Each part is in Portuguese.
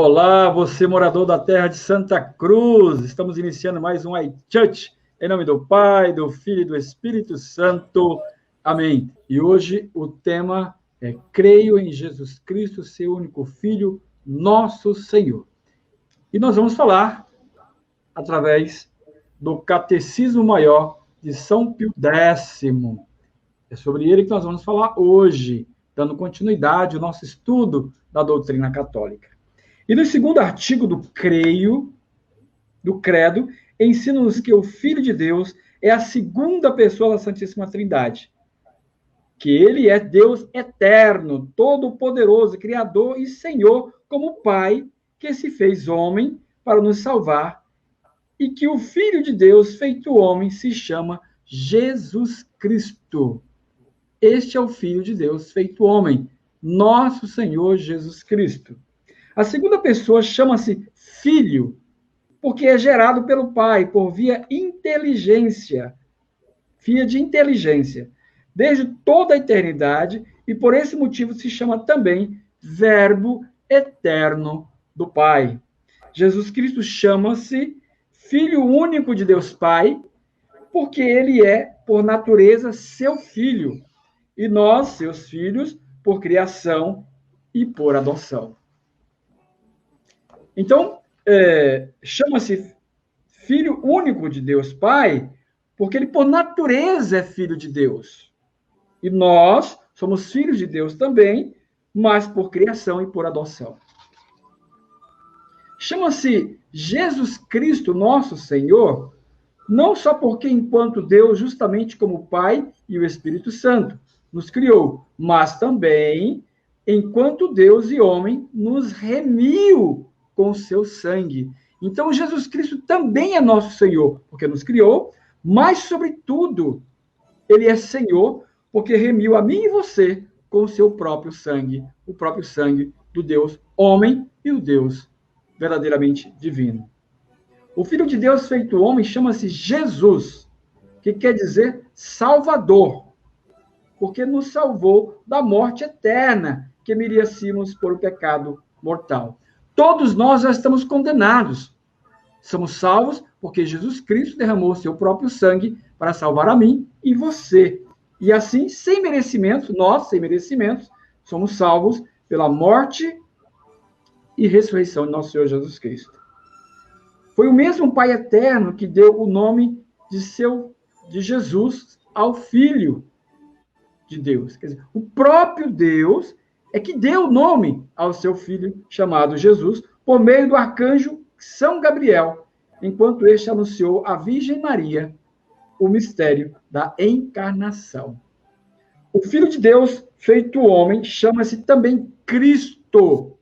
Olá, você morador da terra de Santa Cruz. Estamos iniciando mais um iChurch. Em nome do Pai, do Filho e do Espírito Santo. Amém. E hoje o tema é Creio em Jesus Cristo, seu único Filho, nosso Senhor. E nós vamos falar através do Catecismo Maior de São Pio X. É sobre ele que nós vamos falar hoje, dando continuidade ao nosso estudo da doutrina católica. E no segundo artigo do Credo, ensina-nos que o Filho de Deus é a segunda pessoa da Santíssima Trindade, que ele é Deus eterno, todo-poderoso, Criador e Senhor, como Pai, que se fez homem para nos salvar, e que o Filho de Deus, feito homem, se chama Jesus Cristo. Este é o Filho de Deus, feito homem, nosso Senhor Jesus Cristo. A segunda pessoa chama-se Filho, porque é gerado pelo Pai, por via de inteligência, desde toda a eternidade, e por esse motivo se chama também Verbo eterno do Pai. Jesus Cristo chama-se Filho único de Deus Pai, porque ele é, por natureza, seu filho, e nós, seus filhos, por criação e por adoção. Então, chama-se Filho único de Deus Pai, porque ele, por natureza, é filho de Deus. E nós somos filhos de Deus também, mas por criação e por adoção. Chama-se Jesus Cristo, nosso Senhor, não só porque, enquanto Deus, justamente como o Pai e o Espírito Santo, nos criou, mas também, enquanto Deus e homem, nos remiu com o seu sangue. Então, Jesus Cristo também é nosso Senhor, porque nos criou, mas, sobretudo, ele é Senhor, porque remiu a mim e você com o seu próprio sangue, o próprio sangue do Deus homem e o Deus verdadeiramente divino. O Filho de Deus feito homem chama-se Jesus, que quer dizer Salvador, porque nos salvou da morte eterna que merecíamos por o pecado mortal. Todos nós já estamos condenados. Somos salvos porque Jesus Cristo derramou seu próprio sangue para salvar a mim e você. E assim, sem merecimento, nós, sem merecimento, somos salvos pela morte e ressurreição de nosso Senhor Jesus Cristo. Foi o mesmo Pai eterno que deu o nome de Jesus ao Filho de Deus. Quer dizer, o próprio Deus é que deu o nome ao seu Filho, chamado Jesus, por meio do arcanjo São Gabriel, enquanto este anunciou à Virgem Maria o mistério da encarnação. O Filho de Deus, feito homem, chama-se também Cristo,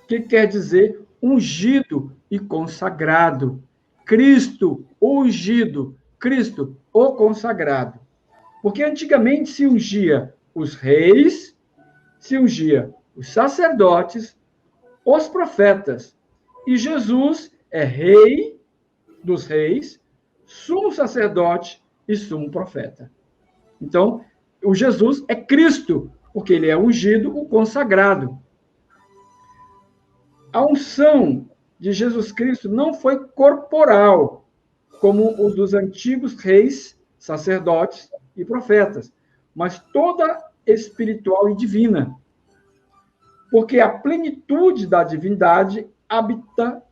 que quer dizer ungido e consagrado. Cristo, o ungido, Cristo, o consagrado. Porque antigamente se ungia os reis, se ungia os sacerdotes, os profetas. E Jesus é rei dos reis, sumo sacerdote e sumo profeta. Então, o Jesus é Cristo, porque ele é ungido, o consagrado. A unção de Jesus Cristo não foi corporal, como os dos antigos reis, sacerdotes e profetas, mas toda espiritual e divina. Porque a plenitude da divindade habita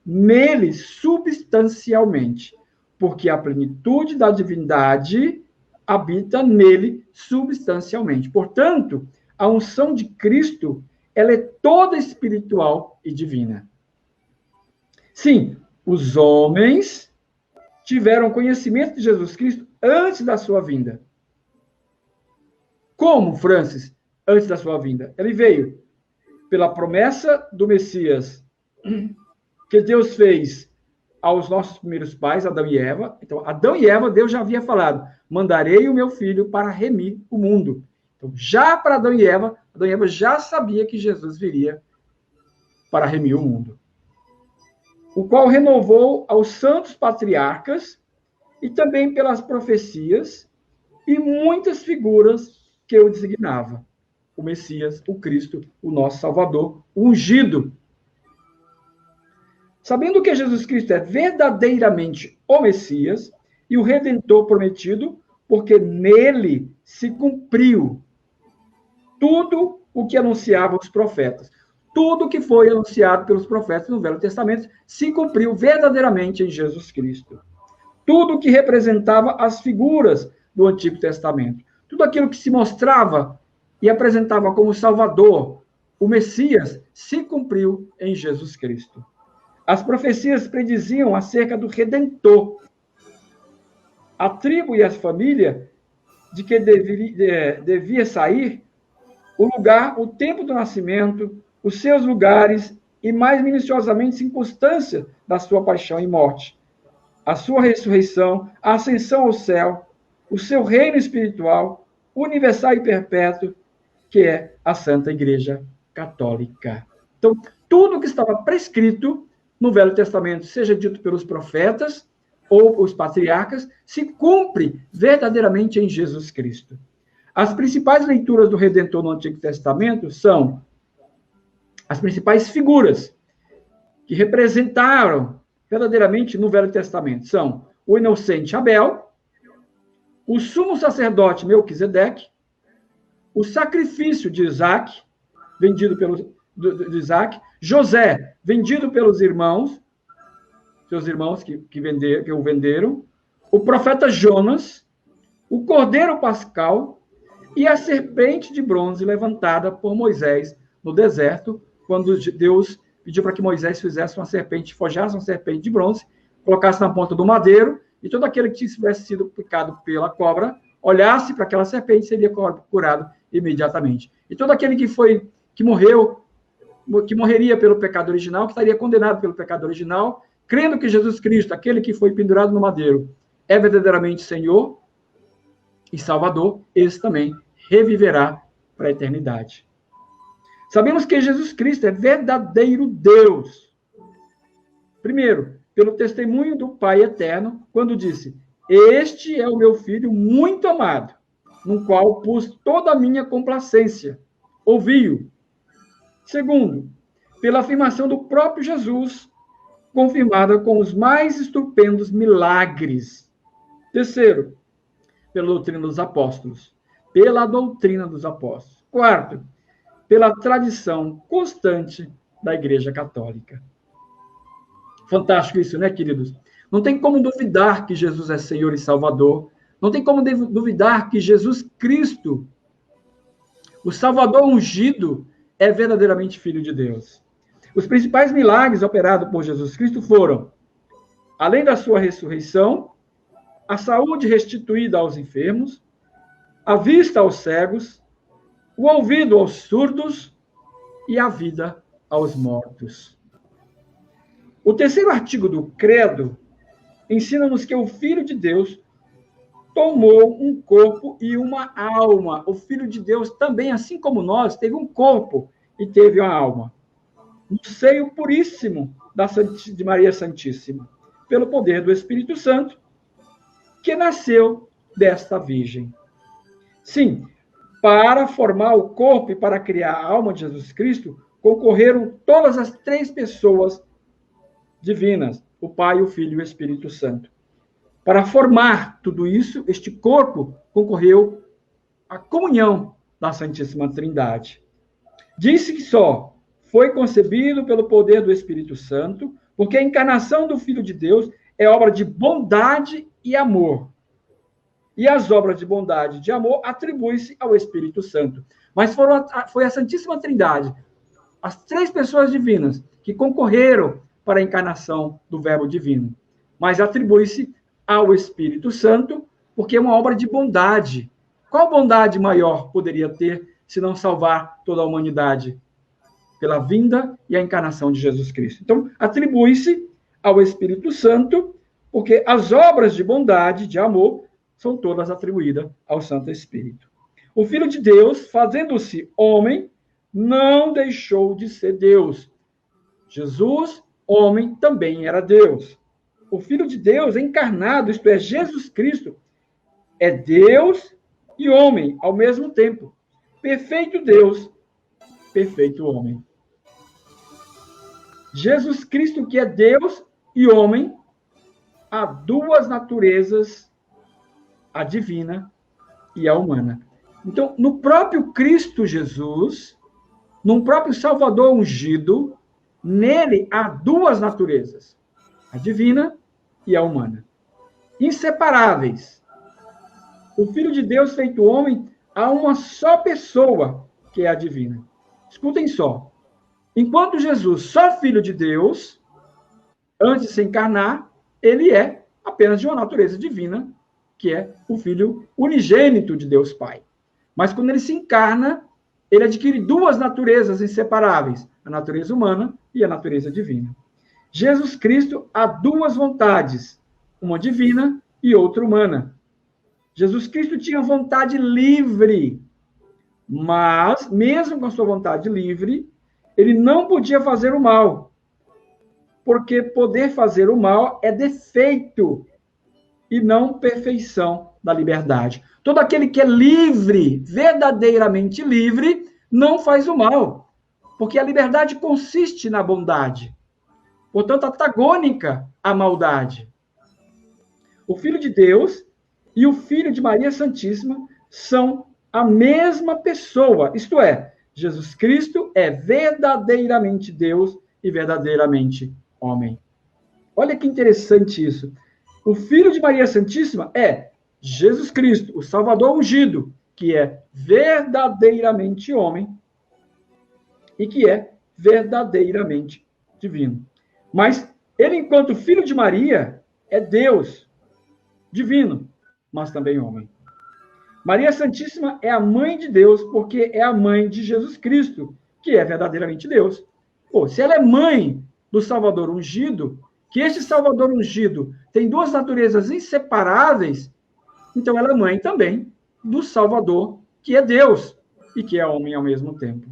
nele substancialmente. Porque a plenitude da divindade habita nele substancialmente. Portanto, a unção de Cristo, ela é toda espiritual e divina. Sim, os homens tiveram conhecimento de Jesus Cristo antes da sua vinda. Como, Francis, antes da sua vinda? Ele veio pela promessa do Messias que Deus fez aos nossos primeiros pais, Adão e Eva. Então, Adão e Eva, Deus já havia falado, mandarei o meu filho para remir o mundo. Então, já para Adão e Eva já sabia que Jesus viria para remir o mundo. O qual renovou aos santos patriarcas e também pelas profecias e muitas figuras que o designava. o Messias, o Cristo, o nosso Salvador, o ungido. Sabendo que Jesus Cristo é verdadeiramente o Messias e o Redentor prometido, porque nele se cumpriu tudo o que anunciavam os profetas. Tudo que foi anunciado pelos profetas no Velho Testamento se cumpriu verdadeiramente em Jesus Cristo. Tudo que representava as figuras do Antigo Testamento. Tudo aquilo que se mostrava e apresentava como Salvador, o Messias, se cumpriu em Jesus Cristo. As profecias prediziam acerca do Redentor. A tribo e a família de que devia sair, o lugar, o tempo do nascimento, os seus lugares e, mais minuciosamente, circunstâncias da sua paixão e morte. A sua ressurreição, a ascensão ao céu, o seu reino espiritual, universal e perpétuo, que é a Santa Igreja Católica. Então, tudo que estava prescrito no Velho Testamento, seja dito pelos profetas ou os patriarcas, se cumpre verdadeiramente em Jesus Cristo. As principais leituras do Redentor no Antigo Testamento são as principais figuras que representaram verdadeiramente no Velho Testamento. São o inocente Abel, o sumo sacerdote Melquisedeque, o sacrifício de Isaac, vendido de Isaac, José, vendido pelos irmãos, seus irmãos que o venderam, o profeta Jonas, o cordeiro pascal e a serpente de bronze levantada por Moisés no deserto, quando Deus pediu para que Moisés fizesse uma serpente, forjasse uma serpente de bronze, colocasse na ponta do madeiro, e todo aquele que tivesse sido picado pela cobra, olhasse para aquela serpente, seria curado imediatamente. E todo aquele que morreria pelo pecado original, que estaria condenado pelo pecado original, crendo que Jesus Cristo, aquele que foi pendurado no madeiro, é verdadeiramente Senhor e Salvador, esse também reviverá para a eternidade. Sabemos que Jesus Cristo é verdadeiro Deus. Primeiro, pelo testemunho do Pai eterno, quando disse: "Este é o meu Filho muito amado, no qual pus toda a minha complacência." Ouvi-o. Segundo, pela afirmação do próprio Jesus, confirmada com os mais estupendos milagres. Terceiro, pela doutrina dos apóstolos. Pela doutrina dos apóstolos. Quarto, pela tradição constante da Igreja Católica. Fantástico isso, né, queridos? Não tem como duvidar que Jesus é Senhor e Salvador. Não tem como duvidar que Jesus Cristo, o Salvador ungido, é verdadeiramente Filho de Deus. Os principais milagres operados por Jesus Cristo foram, além da sua ressurreição, a saúde restituída aos enfermos, a vista aos cegos, o ouvido aos surdos e a vida aos mortos. O terceiro artigo do Credo ensina-nos que o Filho de Deus tomou um corpo e uma alma. O Filho de Deus também, assim como nós, teve um corpo e teve uma alma. No seio puríssimo de Maria Santíssima, pelo poder do Espírito Santo, que nasceu desta Virgem. Sim, para formar o corpo e para criar a alma de Jesus Cristo, concorreram todas as três pessoas divinas, o Pai, o Filho e o Espírito Santo. Para formar tudo isso, este corpo concorreu à comunhão da Santíssima Trindade. Disse que só foi concebido pelo poder do Espírito Santo, porque a encarnação do Filho de Deus é obra de bondade e amor. E as obras de bondade e de amor atribuem-se ao Espírito Santo. Mas foi a Santíssima Trindade, as três pessoas divinas, que concorreram para a encarnação do Verbo Divino. Mas atribui-se ao Espírito Santo, porque é uma obra de bondade. Qual bondade maior poderia ter, se não salvar toda a humanidade? Pela vinda e a encarnação de Jesus Cristo. Então, atribui-se ao Espírito Santo, porque as obras de bondade, de amor, são todas atribuídas ao Santo Espírito. O Filho de Deus, fazendo-se homem, não deixou de ser Deus. Jesus, homem, também era Deus. O Filho de Deus encarnado, isto é, Jesus Cristo, é Deus e homem ao mesmo tempo. perfeito Deus, perfeito homem. Jesus Cristo, que é Deus e homem, há duas naturezas, a divina e a humana. Então, no próprio Cristo Jesus, no próprio Salvador ungido, nele há duas naturezas, a divina e a humana, inseparáveis. O Filho de Deus feito homem, há uma só pessoa, que é a divina. Escutem só. Enquanto Jesus, só Filho de Deus, antes de se encarnar, ele é apenas de uma natureza divina, que é o Filho unigênito de Deus Pai. Mas quando ele se encarna, ele adquire duas naturezas inseparáveis, a natureza humana e a natureza divina. Jesus Cristo há duas vontades, uma divina e outra humana. Jesus Cristo tinha vontade livre, mas, mesmo com a sua vontade livre, ele não podia fazer o mal, porque poder fazer o mal é defeito e não perfeição da liberdade. Todo aquele que é livre, verdadeiramente livre, não faz o mal, porque a liberdade consiste na bondade, portanto, antagônica à maldade. O Filho de Deus e o Filho de Maria Santíssima são a mesma pessoa, isto é, Jesus Cristo é verdadeiramente Deus e verdadeiramente homem. Olha que interessante isso. O Filho de Maria Santíssima é Jesus Cristo, o Salvador ungido, que é verdadeiramente homem e que é verdadeiramente divino. Mas ele, enquanto Filho de Maria, é Deus, divino, mas também homem. Maria Santíssima é a mãe de Deus, porque é a mãe de Jesus Cristo, que é verdadeiramente Deus. Pô, se ela é mãe do Salvador ungido, que este Salvador ungido tem duas naturezas inseparáveis, então ela é mãe também do Salvador, que é Deus e que é homem ao mesmo tempo.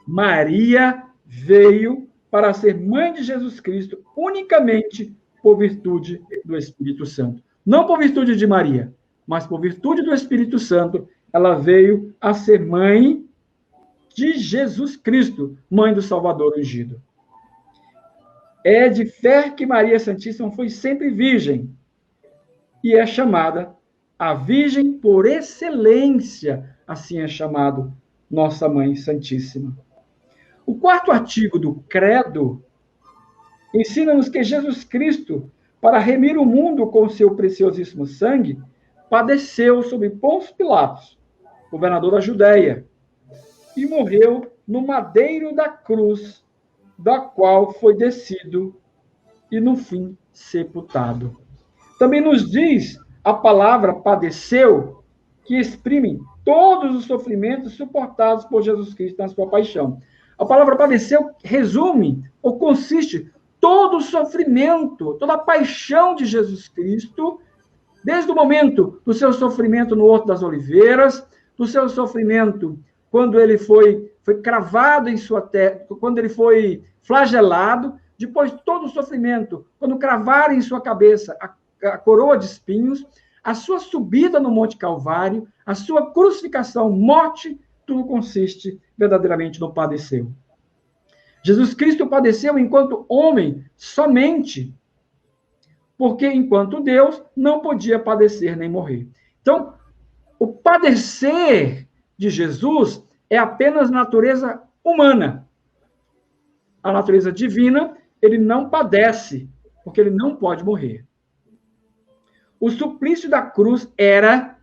Maria veio para ser mãe de Jesus Cristo unicamente por virtude do Espírito Santo. Não por virtude de Maria, mas por virtude do Espírito Santo, ela veio a ser mãe de Jesus Cristo, mãe do Salvador ungido. É de fé que Maria Santíssima foi sempre virgem e é chamada a Virgem por excelência, assim é chamado Nossa Mãe Santíssima. O quarto artigo do Credo ensina-nos que Jesus Cristo, para remir o mundo com seu preciosíssimo sangue, padeceu sob Pôncio Pilatos, governador da Judéia, e morreu no madeiro da cruz, da qual foi descido e, no fim, sepultado. Também nos diz a palavra padeceu, que exprime todos os sofrimentos suportados por Jesus Cristo na sua paixão. A palavra padeceu resume ou consiste todo o sofrimento, toda a paixão de Jesus Cristo, desde o momento do seu sofrimento no Horto das Oliveiras, do seu sofrimento quando ele foi cravado em sua terra, quando ele foi flagelado, depois de todo o sofrimento, quando cravaram em sua cabeça a coroa de espinhos, a sua subida no Monte Calvário, a sua crucificação, morte, tudo consiste verdadeiramente no padeceu. Jesus Cristo padeceu enquanto homem somente, porque enquanto Deus não podia padecer nem morrer. Então, o padecer de Jesus é apenas natureza humana. A natureza divina, ele não padece, porque ele não pode morrer. O suplício da cruz era,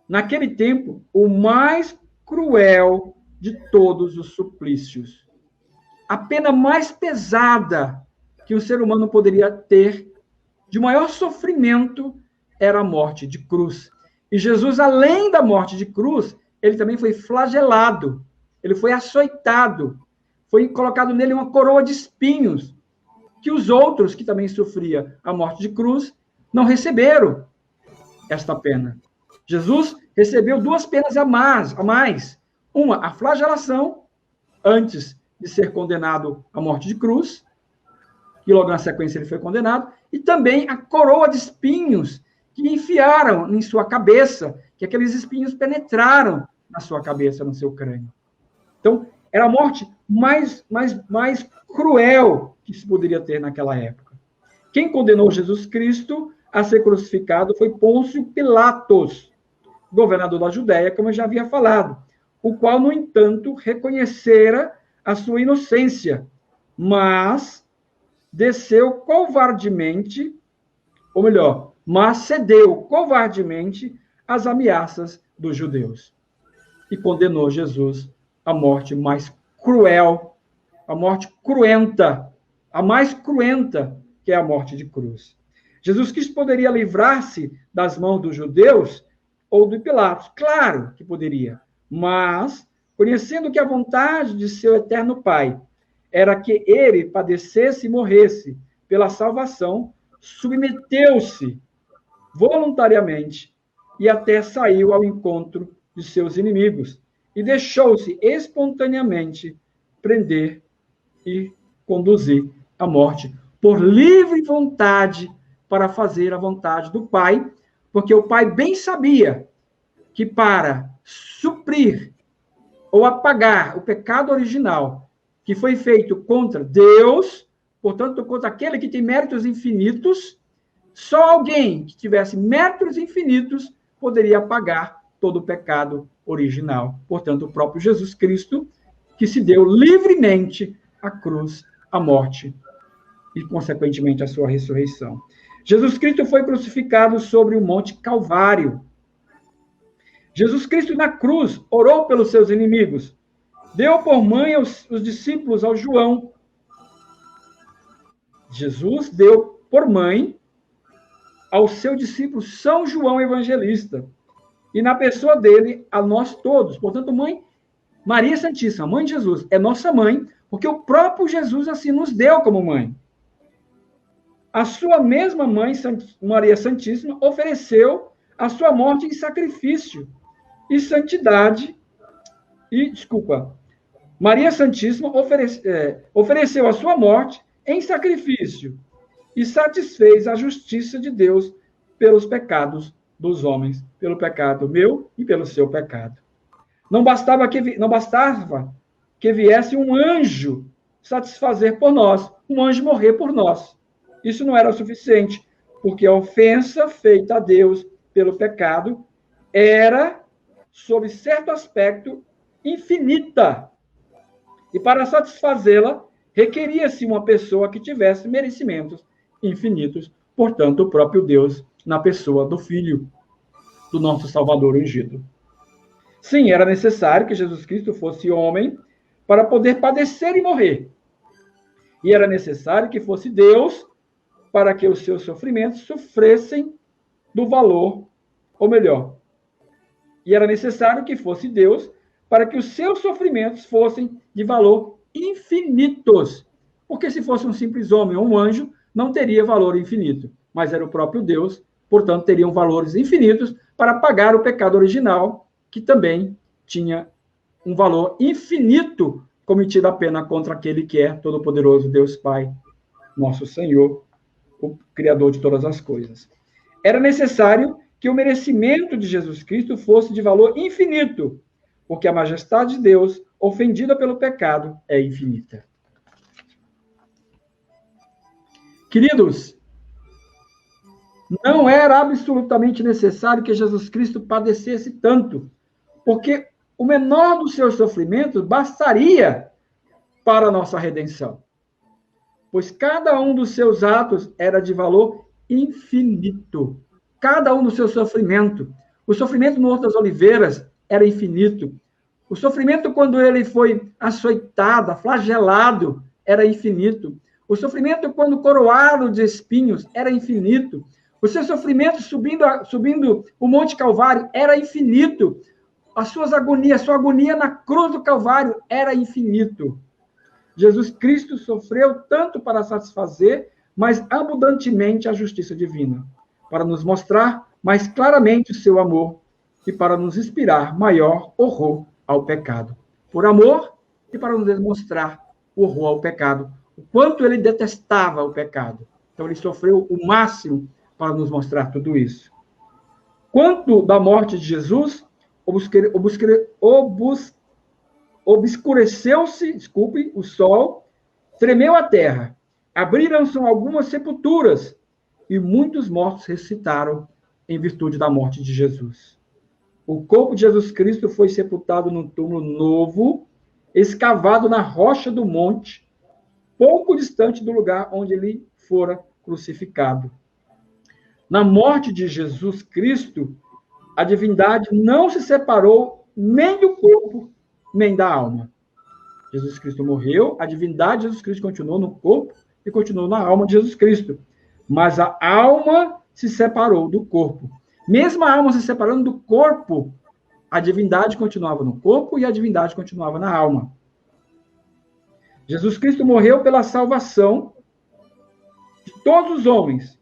naquele tempo, o mais cruel de todos os suplícios. A pena mais pesada que o ser humano poderia ter, de maior sofrimento, era a morte de cruz. E Jesus, além da morte de cruz, ele também foi flagelado, ele foi açoitado, foi colocado nele uma coroa de espinhos, que os outros que também sofriam a morte de cruz não receberam esta pena. Jesus recebeu duas penas a mais. Uma, a flagelação, antes de ser condenado à morte de cruz, e logo na sequência ele foi condenado, e também a coroa de espinhos, que enfiaram em sua cabeça, que aqueles espinhos penetraram na sua cabeça, no seu crânio. Então, era a morte mais cruel que se poderia ter naquela época. Quem condenou Jesus Cristo a ser crucificado foi Pôncio Pilatos, governador da Judéia, como eu já havia falado, o qual, no entanto, reconhecera a sua inocência, mas desceu covardemente, ou melhor, mas cedeu covardemente às ameaças dos judeus e condenou Jesus à morte mais cruel, a morte cruenta, a mais cruenta, que é a morte de cruz. Jesus Cristo poderia livrar-se das mãos dos judeus ou de Pilatos, claro que poderia, mas, conhecendo que a vontade de seu eterno Pai era que ele padecesse e morresse pela salvação, submeteu-se voluntariamente e até saiu ao encontro de seus inimigos e deixou-se espontaneamente prender e conduzir à morte por livre vontade para fazer a vontade do Pai, porque o Pai bem sabia que para suprir ou apagar o pecado original que foi feito contra Deus, portanto, contra aquele que tem méritos infinitos, só alguém que tivesse méritos infinitos poderia apagar todo o pecado original. Portanto, o próprio Jesus Cristo, que se deu livremente à cruz, à morte e, consequentemente, à sua ressurreição. Jesus Cristo foi crucificado sobre o Monte Calvário. Jesus Cristo, na cruz, orou pelos seus inimigos. Deu por mãe os discípulos ao João. Jesus deu por mãe ao seu discípulo São João Evangelista. E na pessoa dele, a nós todos. Portanto, mãe, Maria Santíssima, mãe de Jesus, é nossa mãe, porque o próprio Jesus assim nos deu como mãe. A sua mesma mãe, Maria Santíssima, ofereceu a sua morte em sacrifício e santidade. Maria Santíssima ofereceu a sua morte em sacrifício e satisfez a justiça de Deus pelos pecados dos homens, pelo pecado meu e pelo seu pecado. Não bastava que viesse um anjo satisfazer por nós, um anjo morrer por nós. Isso não era suficiente, porque a ofensa feita a Deus pelo pecado era, sob certo aspecto, infinita. E para satisfazê-la, requeria-se uma pessoa que tivesse merecimentos infinitos, portanto, o próprio Deus, na pessoa do Filho do nosso Salvador ungido. Sim, era necessário que Jesus Cristo fosse homem para poder padecer e morrer. E era necessário que fosse Deus para que os seus sofrimentos sofressem do valor, ou melhor, e era necessário que fosse Deus para que os seus sofrimentos fossem de valor infinitos. Porque se fosse um simples homem ou um anjo, não teria valor infinito. Mas era o próprio Deus, portanto, teriam valores infinitos para pagar o pecado original, que também tinha um valor infinito cometido a pena contra aquele que é todo-poderoso, Deus Pai, nosso Senhor, o Criador de todas as coisas. Era necessário que o merecimento de Jesus Cristo fosse de valor infinito, porque a majestade de Deus, ofendida pelo pecado, é infinita. Queridos, não era absolutamente necessário que Jesus Cristo padecesse tanto, porque o menor dos seus sofrimentos bastaria para a nossa redenção. Pois cada um dos seus atos era de valor infinito. Cada um do seu sofrimento. O sofrimento no Horto das Oliveiras era infinito. O sofrimento quando ele foi açoitado, flagelado, era infinito. O sofrimento quando coroado de espinhos era infinito. O seu sofrimento subindo o Monte Calvário era infinito. A sua agonia na cruz do Calvário era infinito. Jesus Cristo sofreu tanto para satisfazer, mas abundantemente a justiça divina, para nos mostrar mais claramente o seu amor e para nos inspirar maior horror ao pecado. Por amor e para nos demonstrar o horror ao pecado, o quanto ele detestava o pecado. Então ele sofreu o máximo para nos mostrar tudo isso. Quanto da morte de Jesus, obscureceu-se, o sol, tremeu a terra, abriram-se algumas sepulturas, e muitos mortos ressuscitaram em virtude da morte de Jesus. O corpo de Jesus Cristo foi sepultado num túmulo novo, escavado na rocha do monte, pouco distante do lugar onde ele fora crucificado. Na morte de Jesus Cristo, a divindade não se separou nem do corpo, nem da alma. Jesus Cristo morreu, a divindade de Jesus Cristo continuou no corpo e continuou na alma de Jesus Cristo. Mas a alma se separou do corpo. Mesmo a alma se separando do corpo, a divindade continuava no corpo e a divindade continuava na alma. Jesus Cristo morreu pela salvação de todos os homens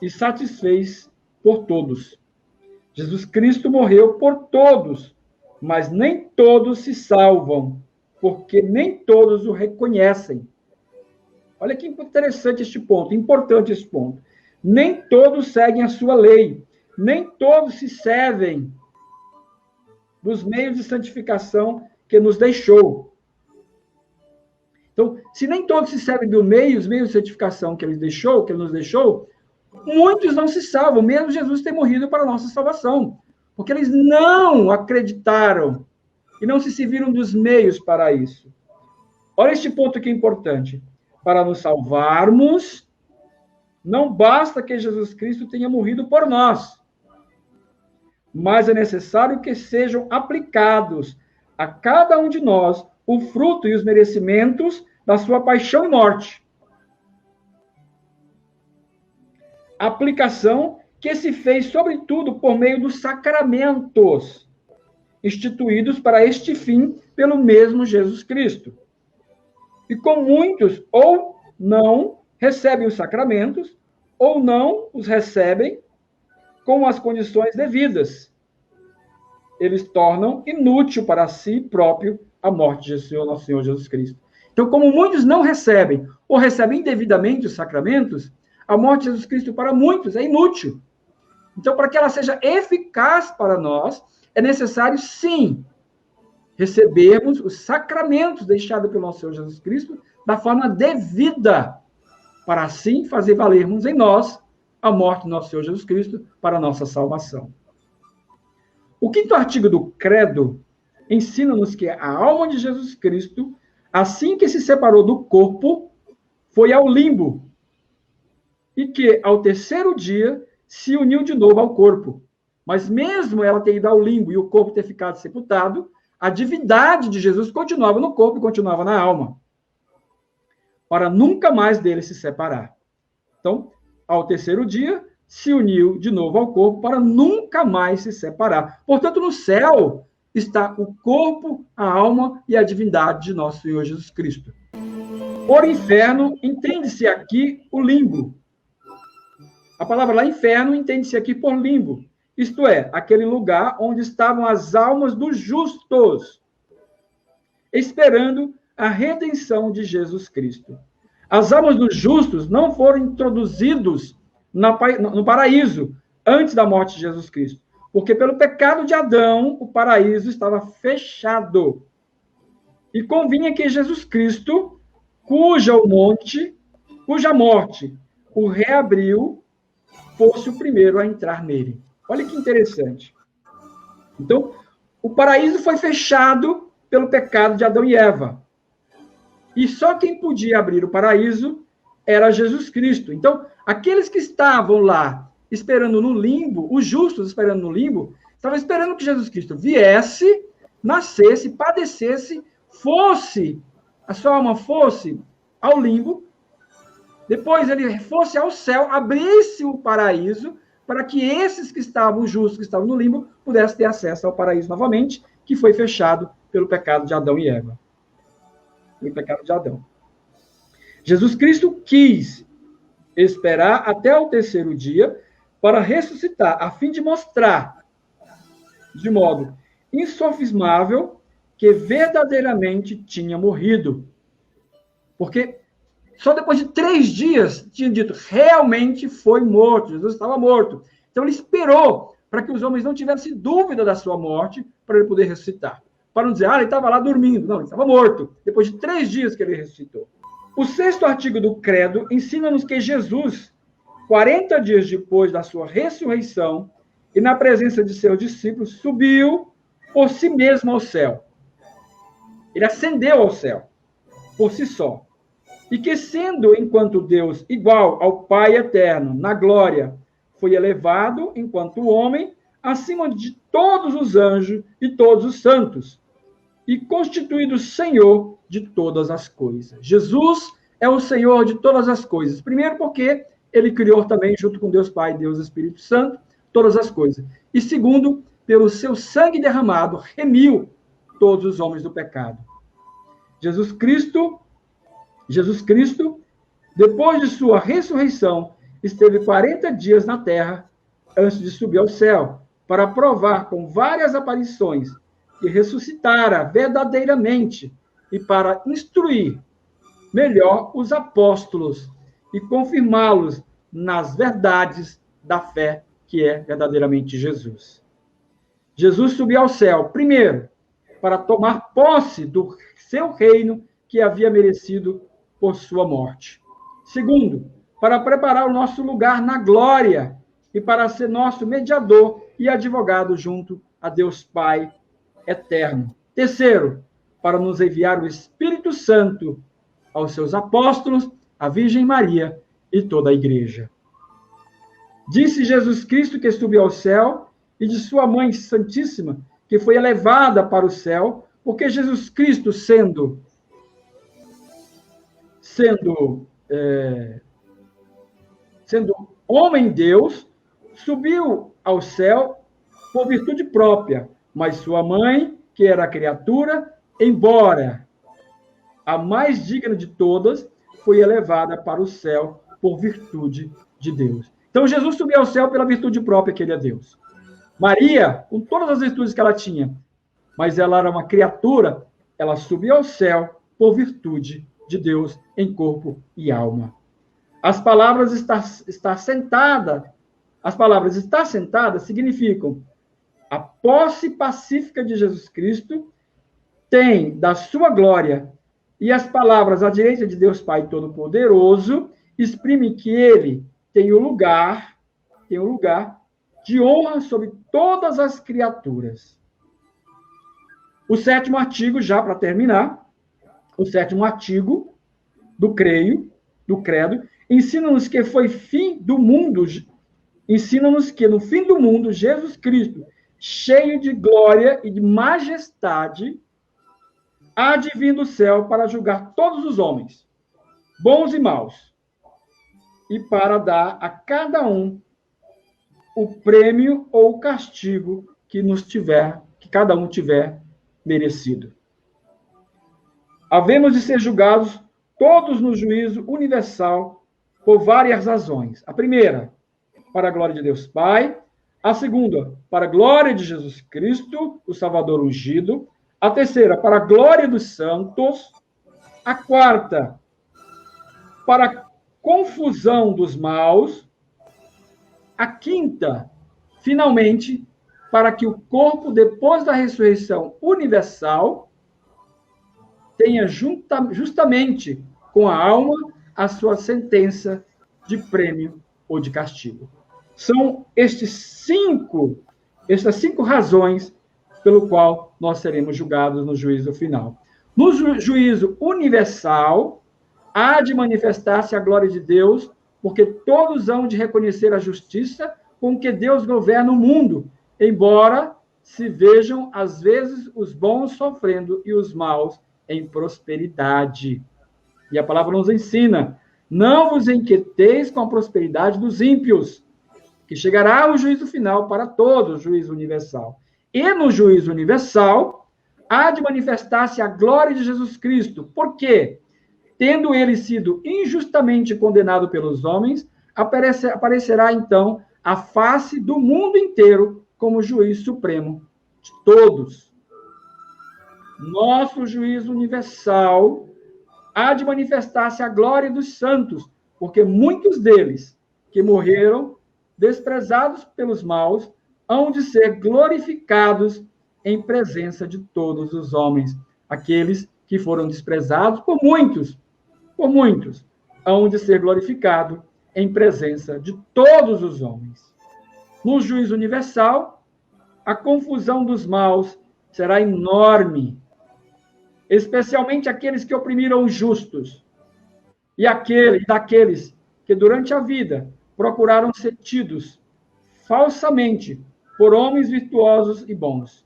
e satisfez por todos. Jesus Cristo morreu por todos, mas nem todos se salvam, porque nem todos o reconhecem. Olha que interessante este ponto, importante esse ponto. Nem todos seguem a sua lei, nem todos se servem dos meios de santificação que nos deixou. Então, se nem todos se servem dos meios de santificação que ele nos deixou, muitos não se salvam, mesmo Jesus ter morrido para a nossa salvação, porque eles não acreditaram e não se serviram dos meios para isso. Olha este ponto que é importante. Para nos salvarmos, não basta que Jesus Cristo tenha morrido por nós, mas é necessário que sejam aplicados a cada um de nós o fruto e os merecimentos da sua paixão e morte. Aplicação que se fez, sobretudo, por meio dos sacramentos, instituídos para este fim pelo mesmo Jesus Cristo. E com muitos, ou não recebem os sacramentos, ou não os recebem com as condições devidas. Eles tornam inútil para si próprio a morte de nosso Senhor Jesus Cristo. Então, como muitos não recebem, ou recebem indevidamente os sacramentos, a morte de Jesus Cristo para muitos é inútil. Então, para que ela seja eficaz para nós, é necessário, sim, recebermos os sacramentos deixados pelo nosso Senhor Jesus Cristo da forma devida, para assim fazer valermos em nós a morte do nosso Senhor Jesus Cristo para a nossa salvação. O 5º artigo do Credo ensina-nos que a alma de Jesus Cristo, assim que se separou do corpo, foi ao limbo, e que, ao 3º dia, se uniu de novo ao corpo. Mas mesmo ela ter ido ao limbo e o corpo ter ficado sepultado, a divindade de Jesus continuava no corpo e continuava na alma, para nunca mais dele se separar. Então, ao 3º dia, se uniu de novo ao corpo para nunca mais se separar. Portanto, no céu está o corpo, a alma e a divindade de nosso Senhor Jesus Cristo. Por inferno, entende-se aqui o limbo. A palavra lá, inferno, entende-se aqui por limbo. Isto é, aquele lugar onde estavam as almas dos justos, esperando a redenção de Jesus Cristo. As almas dos justos não foram introduzidos no paraíso antes da morte de Jesus Cristo, porque pelo pecado de Adão, o paraíso estava fechado. E convinha que Jesus Cristo, cuja morte o reabriu, fosse o primeiro a entrar nele. Olha que interessante. Então, o paraíso foi fechado pelo pecado de Adão e Eva. E só quem podia abrir o paraíso era Jesus Cristo. Então, aqueles que estavam lá esperando no limbo, os justos esperando no limbo, estavam esperando que Jesus Cristo viesse, nascesse, padecesse, a sua alma fosse ao limbo, depois ele fosse ao céu, abrisse o paraíso, para que esses que estavam, os justos que estavam no limbo, pudessem ter acesso ao paraíso novamente, que foi fechado pelo pecado de Adão e Eva. Pelo pecado de Adão. Jesus Cristo quis esperar até o 3º dia para ressuscitar, a fim de mostrar, de modo insofismável, que verdadeiramente tinha morrido. Porque só depois de 3 dias tinha dito, realmente foi morto, Jesus estava morto. Então ele esperou para que os homens não tivessem dúvida da sua morte, para ele poder ressuscitar. Para não dizer, ele estava lá dormindo. Não, ele estava morto, depois de 3 dias que ele ressuscitou. O 6º artigo do Credo ensina-nos que Jesus, 40 dias depois da sua ressurreição, e na presença de seus discípulos, subiu por si mesmo ao céu. Ele ascendeu ao céu, por si só. E que, sendo enquanto Deus igual ao Pai eterno, na glória, foi elevado, enquanto homem, acima de todos os anjos e todos os santos, e constituído Senhor de todas as coisas. Jesus é o Senhor de todas as coisas. Primeiro porque ele criou também, junto com Deus Pai, Deus Espírito Santo, todas as coisas. E segundo, pelo seu sangue derramado, remiu todos os homens do pecado. Jesus Cristo, depois de sua ressurreição, esteve 40 dias na terra antes de subir ao céu, para provar com várias aparições que ressuscitara verdadeiramente e para instruir melhor os apóstolos e confirmá-los nas verdades da fé que é verdadeiramente Jesus. Jesus subiu ao céu, primeiro, para tomar posse do seu reino que havia merecido por sua morte. Segundo, para preparar o nosso lugar na glória e para ser nosso mediador e advogado junto a Deus Pai eterno. Terceiro, para nos enviar o Espírito Santo aos seus apóstolos, a Virgem Maria e toda a igreja. Disse Jesus Cristo que subiu ao céu e de sua Mãe Santíssima que foi elevada para o céu, porque Jesus Cristo, sendo homem Deus, subiu ao céu por virtude própria, mas sua mãe, que era criatura, embora a mais digna de todas, foi elevada para o céu por virtude de Deus. Então, Jesus subiu ao céu pela virtude própria que ele é Deus. Maria, com todas as virtudes que ela tinha, mas ela era uma criatura, ela subiu ao céu por virtude de Deus em corpo e alma. As palavras estar sentada significam a posse pacífica de Jesus Cristo tem da sua glória, e as palavras à direita de Deus Pai Todo-Poderoso exprimem que ele tem o lugar de honra sobre todas as criaturas. O 7º artigo, já para terminar, o 7º artigo do credo, ensina-nos que no fim do mundo, Jesus Cristo, cheio de glória e de majestade, há de vir do céu para julgar todos os homens, bons e maus, e para dar a cada um o prêmio ou o castigo que cada um tiver merecido. Havemos de ser julgados todos no juízo universal por várias razões. A primeira, para a glória de Deus Pai. A segunda, para a glória de Jesus Cristo, o Salvador ungido. A terceira, para a glória dos santos. A quarta, para a confusão dos maus. A quinta, finalmente, para que o corpo, depois da ressurreição universal, tenha justamente com a alma a sua sentença de prêmio ou de castigo. São estas cinco razões pelo qual nós seremos julgados no juízo final. No juízo universal, há de manifestar-se a glória de Deus, porque todos hão de reconhecer a justiça com que Deus governa o mundo, embora se vejam, às vezes, os bons sofrendo e os maus em prosperidade. E a palavra nos ensina, não vos inquieteis com a prosperidade dos ímpios, que chegará o juízo final para todos, o juízo universal. E no juízo universal, há de manifestar-se a glória de Jesus Cristo. Por quê? Tendo ele sido injustamente condenado pelos homens, aparecerá então a face do mundo inteiro como juiz supremo de todos. Nosso juízo universal há de manifestar-se a glória dos santos, porque muitos deles que morreram, desprezados pelos maus, hão de ser glorificados em presença de todos os homens, aqueles que foram desprezados por muitos, hão de ser glorificados em presença de todos os homens. No juízo universal, a confusão dos maus será enorme, especialmente aqueles que oprimiram os justos e daqueles que durante a vida procuraram ser tidos falsamente por homens virtuosos e bons,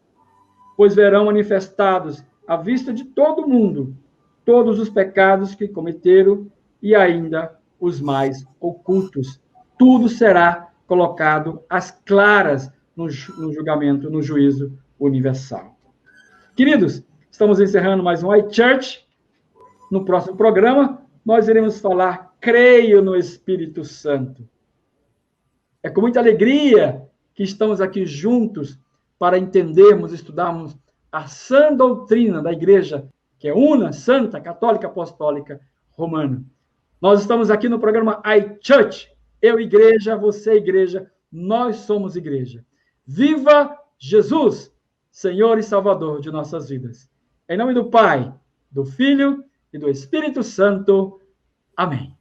pois verão manifestados à vista de todo mundo todos os pecados que cometeram e ainda os mais ocultos. Tudo será colocado às claras no julgamento, no juízo universal. Queridos, estamos encerrando mais um iChurch. No próximo programa, nós iremos falar, creio no Espírito Santo. É com muita alegria que estamos aqui juntos para entendermos, estudarmos a sã doutrina da Igreja, que é una, santa, católica, apostólica, romana. Nós estamos aqui no programa iChurch. Eu, igreja, você, igreja, nós somos igreja. Viva Jesus, Senhor e Salvador de nossas vidas. Em nome do Pai, do Filho e do Espírito Santo. Amém.